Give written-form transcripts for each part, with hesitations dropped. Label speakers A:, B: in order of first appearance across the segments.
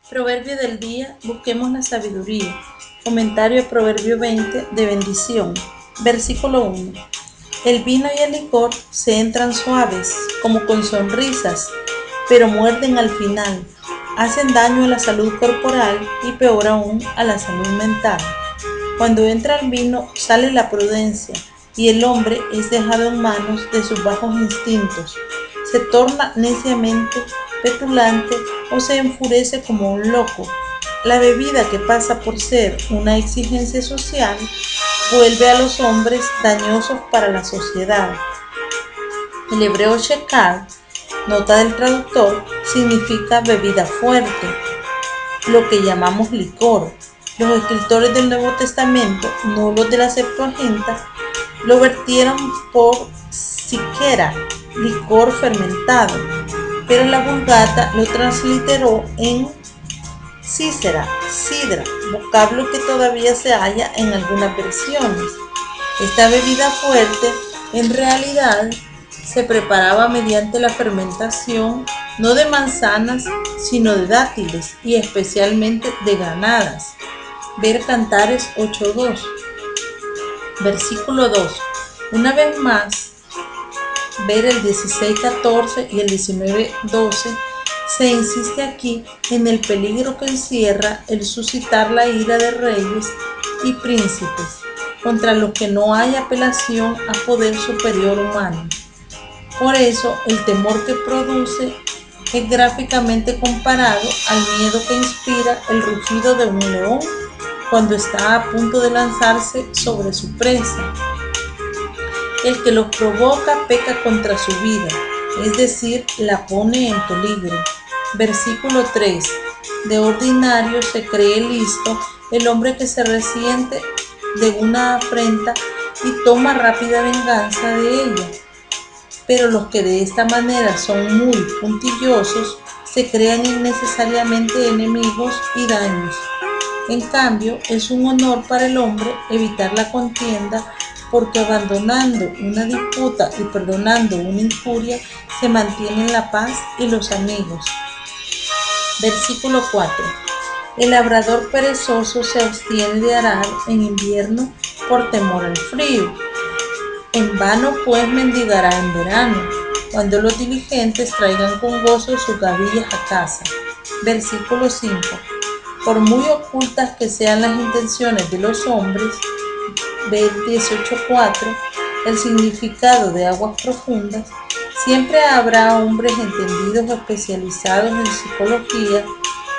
A: Proverbio del día, busquemos la sabiduría. Comentario de Proverbio 20 de bendición. Versículo 1. El vino y el licor se entran suaves, como con sonrisas, pero muerden al final. Hacen daño a la salud corporal y peor aún a la salud mental. Cuando entra el vino sale la prudencia y el hombre es dejado en manos de sus bajos instintos. Se torna neciamente petulante o se enfurece como un loco. La bebida, que pasa por ser una exigencia social, vuelve a los hombres dañosos para la sociedad. El hebreo shekar, nota del traductor, significa bebida fuerte, lo que llamamos licor. Los escritores del Nuevo Testamento, no los de la Septuaginta, lo vertieron por siquera, licor fermentado, pero la Vulgata lo transliteró en cícera, sidra, vocablo que todavía se halla en algunas versiones. Esta bebida fuerte en realidad se preparaba mediante la fermentación no de manzanas, sino de dátiles y especialmente de granadas. Ver Cantares 8.2. Versículo 2. Una vez más, ver el 16.14 y el 19.12, se insiste aquí en el peligro que encierra el suscitar la ira de reyes y príncipes, contra los que no hay apelación a poder superior humano. Por eso, el temor que produce es gráficamente comparado al miedo que inspira el rugido de un león cuando está a punto de lanzarse sobre su presa. El que los provoca peca contra su vida, es decir, la pone en peligro. Versículo 3. De ordinario se cree listo el hombre que se resiente de una afrenta y toma rápida venganza de ella. Pero los que de esta manera son muy puntillosos se crean innecesariamente enemigos y daños. En cambio, es un honor para el hombre evitar la contienda, porque abandonando una disputa y perdonando una injuria se mantienen la paz y los amigos. Versículo 4. El labrador perezoso se abstiene de arar en invierno por temor al frío. En vano pues mendigará en verano, cuando los diligentes traigan con gozo sus gavillas a casa. Versículo 5. Por muy ocultas que sean las intenciones de los hombres, ver 18.4, el significado de aguas profundas, siempre habrá hombres entendidos o especializados en psicología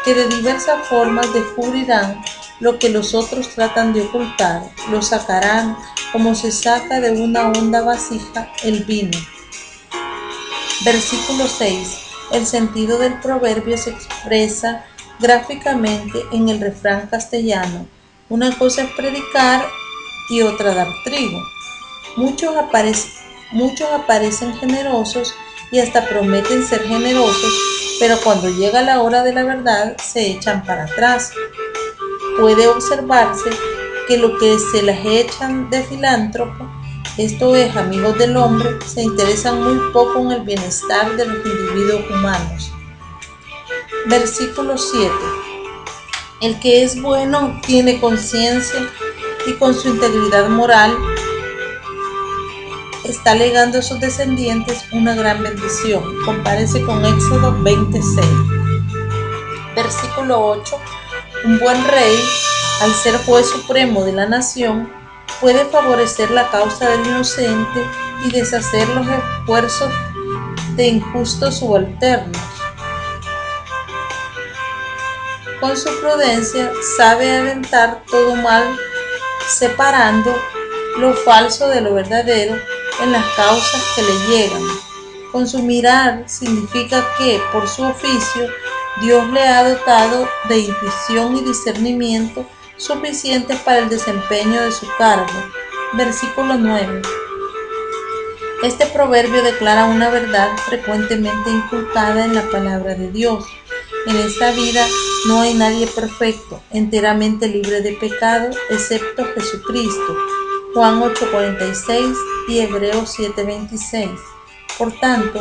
A: que de diversas formas descubrirán lo que los otros tratan de ocultar, lo sacarán como se saca de una honda vasija el vino. Versículo 6. El sentido del proverbio se expresa gráficamente en el refrán castellano: una cosa es predicar y otra dar trigo. Muchos aparecen generosos y hasta prometen ser generosos, pero cuando llega la hora de la verdad se echan para atrás. Puede observarse que lo que se las echan de filántropo, esto es, amigos del hombre, se interesan muy poco en el bienestar de los individuos humanos. Versículo 7. El que es bueno tiene conciencia y con su integridad moral está legando a sus descendientes una gran bendición. Compárese con Éxodo 26. Versículo 8. Un buen rey, al ser juez supremo de la nación, puede favorecer la causa del inocente y deshacer los esfuerzos de injustos subalternos. Con su prudencia sabe aventar todo mal, separando lo falso de lo verdadero en las causas que le llegan. Con su mirar significa que, por su oficio, Dios le ha dotado de intuición y discernimiento suficientes para el desempeño de su cargo. Versículo 9. Este proverbio declara una verdad frecuentemente inculcada en la palabra de Dios. En esta vida no hay nadie perfecto, enteramente libre de pecado, excepto Jesucristo. Juan 8.46 y Hebreos 7.26. Por tanto,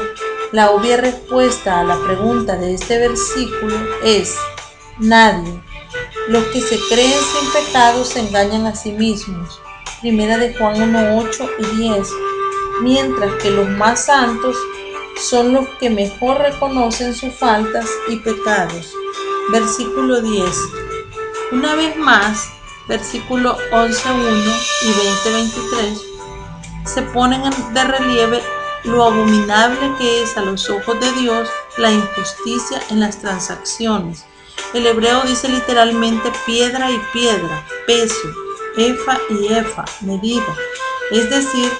A: la obvia respuesta a la pregunta de este versículo es: nadie. Los que se creen sin pecado se engañan a sí mismos. Primera de Juan 1, 8 y 10. Mientras que los más santos son los que mejor reconocen sus faltas y pecados. Versículo 10. Una vez más, versículo 11:1 y 20:23 se ponen de relieve lo abominable que es a los ojos de Dios la injusticia en las transacciones. El hebreo dice literalmente piedra y piedra, peso, efa y efa, medida, es decir,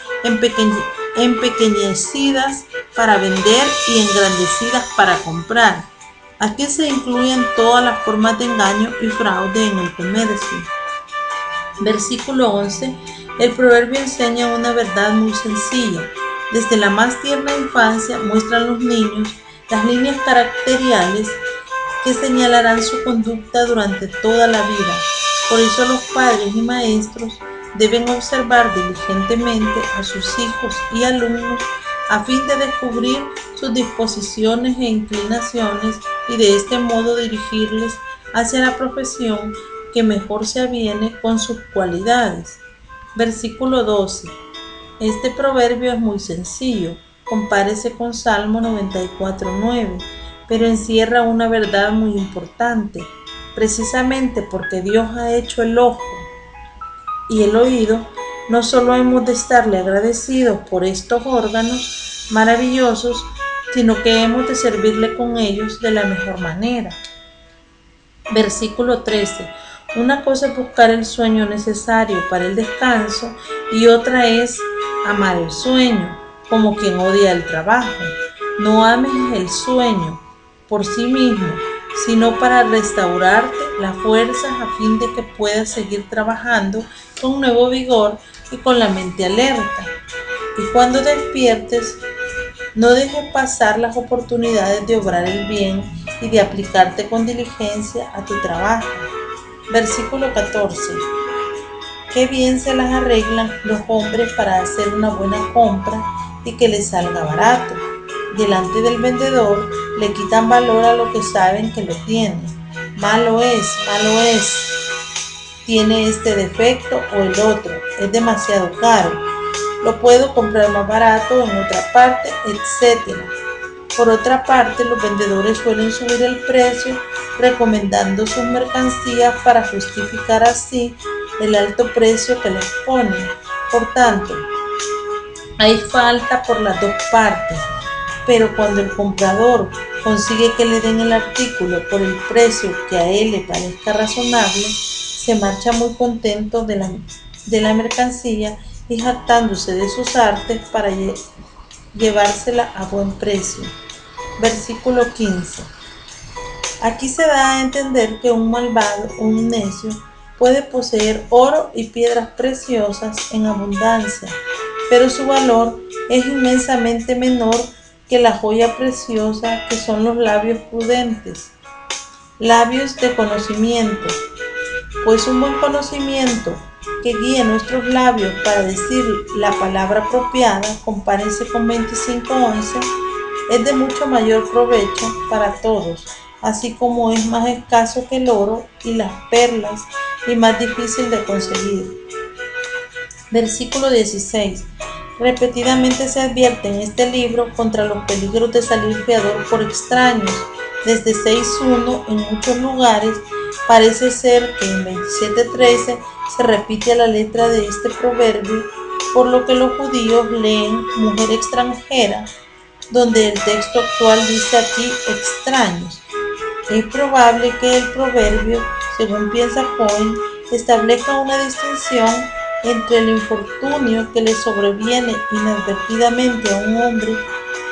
A: empequeñecidas para vender y engrandecidas para comprar. Aquí se incluyen todas las formas de engaño y fraude en el comercio. Versículo 11. El proverbio enseña una verdad muy sencilla. Desde la más tierna infancia muestran los niños las líneas caracteriales que señalarán su conducta durante toda la vida. Por eso los padres y maestros deben observar diligentemente a sus hijos y alumnos a fin de descubrir sus disposiciones e inclinaciones y de este modo dirigirles hacia la profesión que mejor se aviene con sus cualidades. Versículo 12. Este proverbio es muy sencillo, compárese con Salmo 94:9, pero encierra una verdad muy importante, precisamente porque Dios ha hecho el ojo y el oído. No solo hemos de estarle agradecidos por estos órganos maravillosos, sino que hemos de servirle con ellos de la mejor manera. Versículo 13. Una cosa es buscar el sueño necesario para el descanso y otra es amar el sueño, como quien odia el trabajo. No ames el sueño por sí mismo, sino para restaurarte las fuerzas a fin de que puedas seguir trabajando con nuevo vigor y con la mente alerta. Y cuando despiertes, no dejes pasar las oportunidades de obrar el bien y de aplicarte con diligencia a tu trabajo. Versículo 14. Qué bien se las arreglan los hombres para hacer una buena compra y que les salga barato. Delante del vendedor le quitan valor a lo que saben que lo tiene. Malo es, tiene este defecto o el otro, es demasiado caro, lo puedo comprar más barato en otra parte, etc. Por otra parte, los vendedores suelen subir el precio recomendando sus mercancías para justificar así el alto precio que les ponen. Por tanto, hay falta por las dos partes, pero cuando el comprador consigue que le den el artículo por el precio que a él le parezca razonable, se marcha muy contento de la mercancía y jactándose de sus artes para llevársela a buen precio. Versículo 15. Aquí se da a entender que un malvado o un necio puede poseer oro y piedras preciosas en abundancia, pero su valor es inmensamente menor que la joya preciosa que son los labios prudentes, labios de conocimiento, pues un buen conocimiento que guíe nuestros labios para decir la palabra apropiada, compárese con 25:11, es de mucho mayor provecho para todos, así como es más escaso que el oro y las perlas y más difícil de conseguir. Versículo 16. Repetidamente se advierte en este libro contra los peligros de salir fiador por extraños. Desde 6:1 en muchos lugares parece ser que en 27:13 se repite la letra de este proverbio, por lo que los judíos leen mujer extranjera, donde el texto actual dice aquí extraños. Es probable que el proverbio, según piensa Cohen, establezca una distinción entre el infortunio que le sobreviene inadvertidamente a un hombre,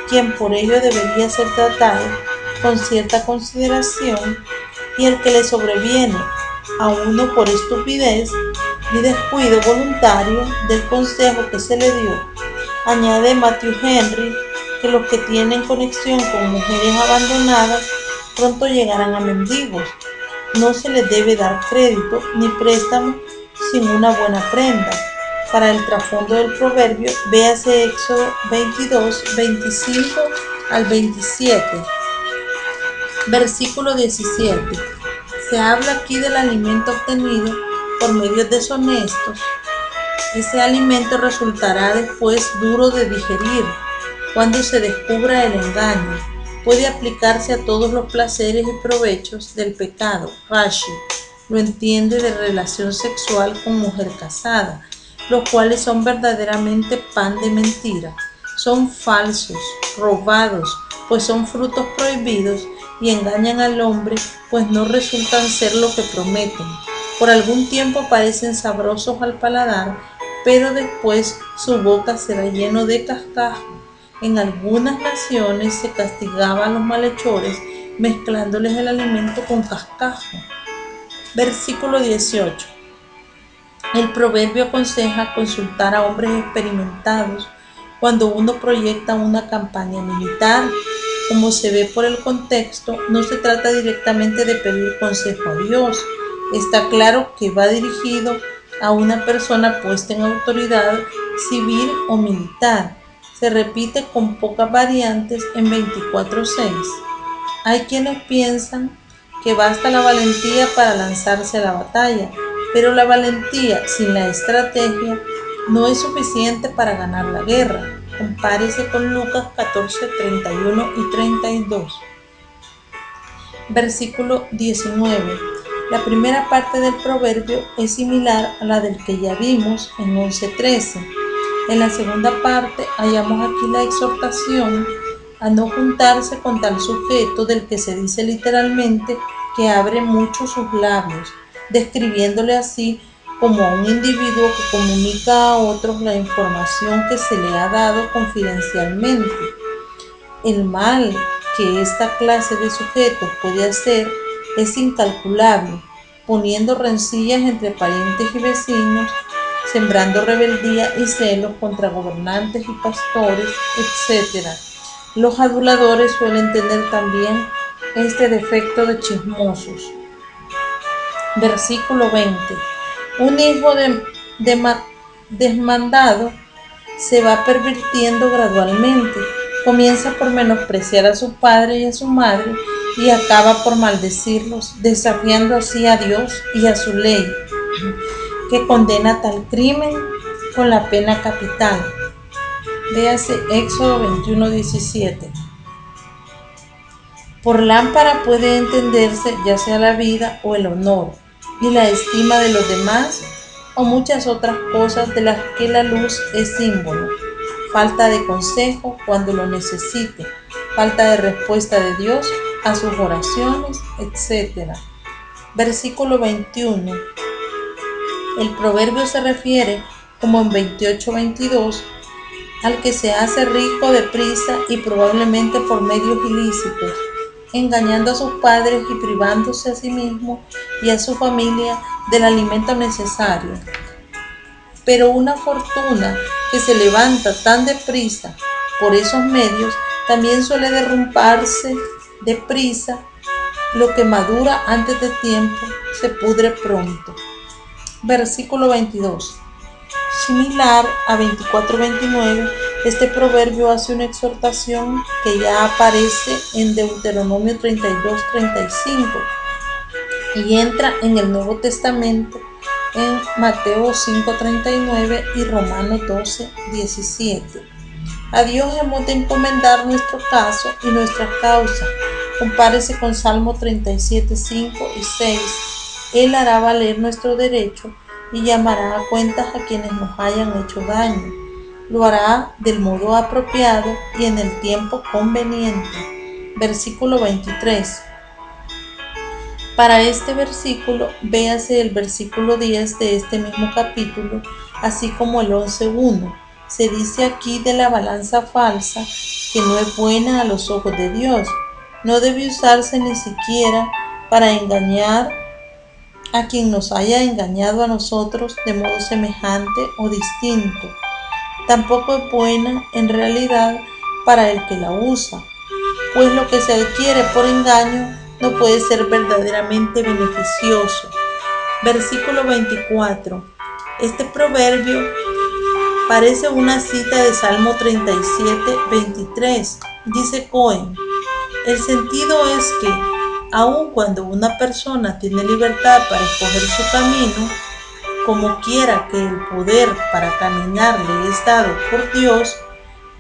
A: quien por ello debería ser tratado con cierta consideración, y el que le sobreviene a uno por estupidez y descuido voluntario del consejo que se le dio. Añade Matthew Henry que los que tienen conexión con mujeres abandonadas pronto llegarán a mendigos. No se les debe dar crédito ni préstamo sin una buena prenda. Para el trasfondo del proverbio, véase Éxodo 22, 25 al 27. Versículo 17. Se habla aquí del alimento obtenido por medios deshonestos. Ese alimento resultará después duro de digerir cuando se descubra el engaño. Puede aplicarse a todos los placeres y provechos del pecado. Rashi lo entiende de relación sexual con mujer casada, los cuales son verdaderamente pan de mentira. Son falsos, robados, pues son frutos prohibidos y engañan al hombre, pues no resultan ser lo que prometen. Por algún tiempo parecen sabrosos al paladar, pero después su boca será lleno de cascajo. En algunas naciones se castigaba a los malhechores mezclándoles el alimento con cascajo. Versículo 18. El proverbio aconseja consultar a hombres experimentados cuando uno proyecta una campaña militar. Como se ve por el contexto, no se trata directamente de pedir consejo a Dios. Está claro que va dirigido a una persona puesta en autoridad civil o militar. Se repite con pocas variantes en 24:6. Hay quienes piensan que basta la valentía para lanzarse a la batalla, pero la valentía sin la estrategia no es suficiente para ganar la guerra. Compárese con Lucas 14, 31 y 32. Versículo 19. La primera parte del proverbio es similar a la del que ya vimos en 11:13. En la segunda parte hallamos aquí la exhortación a no juntarse con tal sujeto del que se dice literalmente que abre mucho sus labios, describiéndole así como a un individuo que comunica a otros la información que se le ha dado confidencialmente. El mal que esta clase de sujetos puede hacer es incalculable, poniendo rencillas entre parientes y vecinos, sembrando rebeldía y celos contra gobernantes y pastores, etc. Los aduladores suelen tener también este defecto de chismosos. Versículo 20. Un hijo desmandado se va pervirtiendo gradualmente. Comienza por menospreciar a su padre y a su madre y acaba por maldecirlos, desafiando así a Dios y a su ley, que condena tal crimen con la pena capital. Véase Éxodo 21:17. Por lámpara puede entenderse ya sea la vida o el honor y la estima de los demás o muchas otras cosas de las que la luz es símbolo. Falta de consejo cuando lo necesite, falta de respuesta de Dios a sus oraciones, etc. Versículo 21. El proverbio se refiere, como en 28:22, al que se hace rico deprisa y probablemente por medios ilícitos, engañando a sus padres y privándose a sí mismo y a su familia del alimento necesario. Pero una fortuna que se levanta tan deprisa por esos medios también suele derrumbarse deprisa. Lo que madura antes de tiempo se pudre pronto. Versículo 22. Similar a 24:29, este proverbio hace una exhortación que ya aparece en Deuteronomio 32:35 y entra en el Nuevo Testamento en Mateo 5:39 y Romanos 12:17. A Dios hemos de encomendar nuestro caso y nuestra causa. Compárese con Salmo 37:5 y 6. Él hará valer nuestro derecho y llamará a cuentas a quienes nos hayan hecho daño. Lo hará del modo apropiado y en el tiempo conveniente. Versículo 23. Para este versículo, véase el versículo 10 de este mismo capítulo, así como el 11:1. Se dice aquí de la balanza falsa que no es buena a los ojos de Dios. No debe usarse ni siquiera para engañar a quien nos haya engañado a nosotros de modo semejante o distinto. Tampoco es buena en realidad para el que la usa, pues lo que se adquiere por engaño no puede ser verdaderamente beneficioso. Versículo 24. Este proverbio parece una cita de Salmo 37:23. Dice Cohen: el sentido es que Aun cuando una persona tiene libertad para escoger su camino, como quiera que el poder para caminar le es dado por Dios,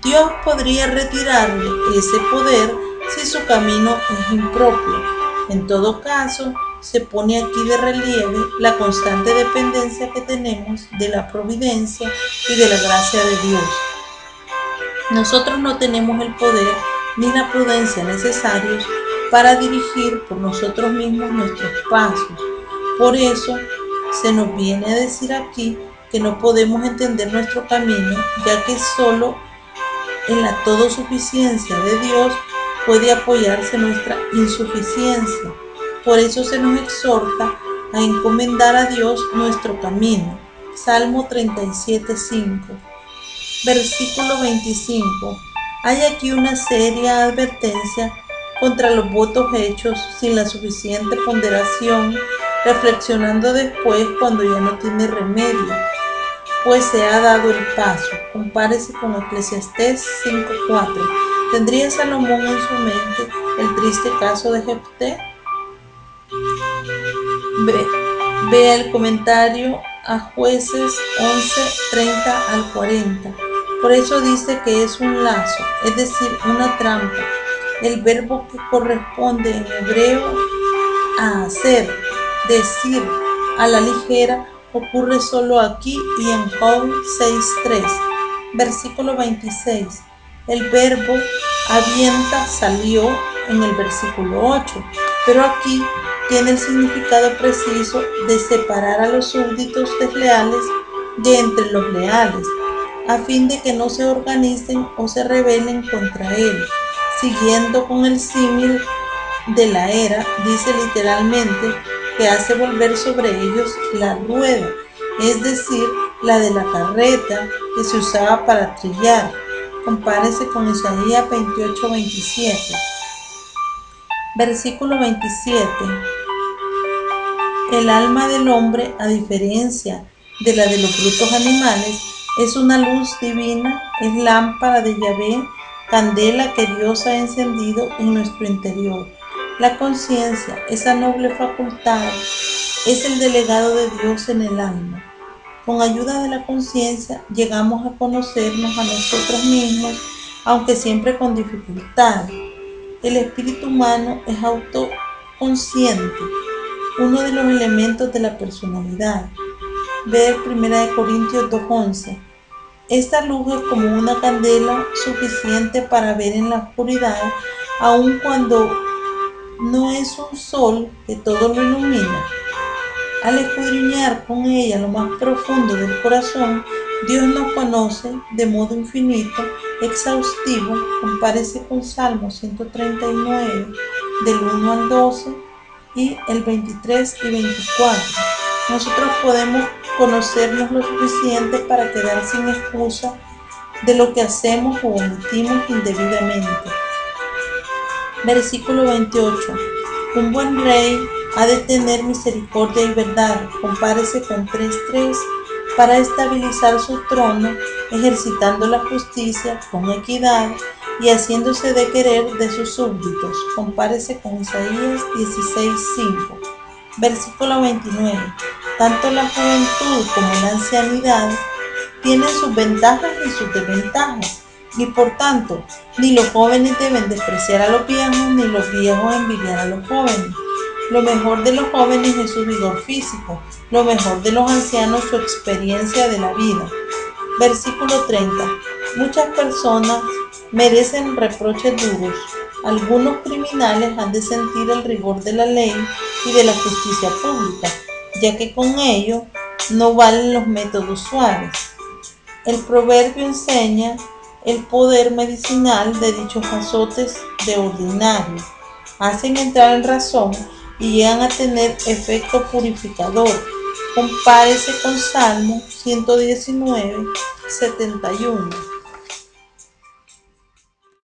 A: Dios podría retirarle ese poder si su camino es impropio. En todo caso, se pone aquí de relieve la constante dependencia que tenemos de la providencia y de la gracia de Dios. Nosotros no tenemos el poder ni la prudencia necesarios para dirigir por nosotros mismos nuestros pasos. Por eso se nos viene a decir aquí que no podemos entender nuestro camino, ya que solo en la todosuficiencia de Dios puede apoyarse nuestra insuficiencia. Por eso se nos exhorta a encomendar a Dios nuestro camino. Salmo 37:5. Versículo 25. Hay aquí una seria advertencia contra los votos hechos sin la suficiente ponderación, reflexionando después cuando ya no tiene remedio, pues se ha dado el paso. Compárese con Eclesiastés 5:4. ¿Tendría Salomón en su mente el triste caso de Jefté? Vea el comentario a Jueces 11:30 al 40. Por eso dice que es un lazo, es decir, una trampa. El verbo que corresponde en hebreo a hacer, decir, a la ligera, ocurre solo aquí y en Job 6:3. Versículo 26. El verbo avienta salió en el versículo 8, pero aquí tiene el significado preciso de separar a los súbditos desleales de entre los leales, a fin de que no se organicen o se rebelen contra él. Siguiendo con el símil de la era, dice literalmente que hace volver sobre ellos la rueda, es decir, la de la carreta que se usaba para trillar. Compárese con Isaías 28:27. Versículo 27. El alma del hombre, a diferencia de la de los brutos animales, es una luz divina, es lámpara de Yahvé, candela que Dios ha encendido en nuestro interior. La conciencia, esa noble facultad, es el delegado de Dios en el alma. Con ayuda de la conciencia llegamos a conocernos a nosotros mismos, aunque siempre con dificultad. El espíritu humano es autoconsciente, uno de los elementos de la personalidad. Ver 1 Corintios 2:11. Esta luz es como una candela suficiente para ver en la oscuridad, aun cuando no es un sol que todo lo ilumina. Al escudriñar con ella lo más profundo del corazón, Dios nos conoce de modo infinito, exhaustivo. Compárese con Salmo 139, del 1 al 12 y el 23 y 24. Nosotros podemos conocernos lo suficiente para quedar sin excusa de lo que hacemos o omitimos indebidamente. Versículo 28. Un buen rey ha de tener misericordia y verdad. Compárese con 3:3 para estabilizar su trono, ejercitando la justicia con equidad y haciéndose de querer de sus súbditos. Compárese con Isaías 16:5. Versículo 29. Tanto la juventud como la ancianidad tienen sus ventajas y sus desventajas, y por tanto, ni los jóvenes deben despreciar a los viejos, ni los viejos envidiar a los jóvenes. Lo mejor de los jóvenes es su vigor físico, lo mejor de los ancianos su experiencia de la vida. Versículo 30. Muchas personas merecen reproches duros. Algunos criminales han de sentir el rigor de la ley y de la justicia pública, ya que con ello no valen los métodos suaves. El proverbio enseña el poder medicinal de dichos azotes de ordinario. Hacen entrar en razón y llegan a tener efecto purificador. Compárese con Salmo 119, 71.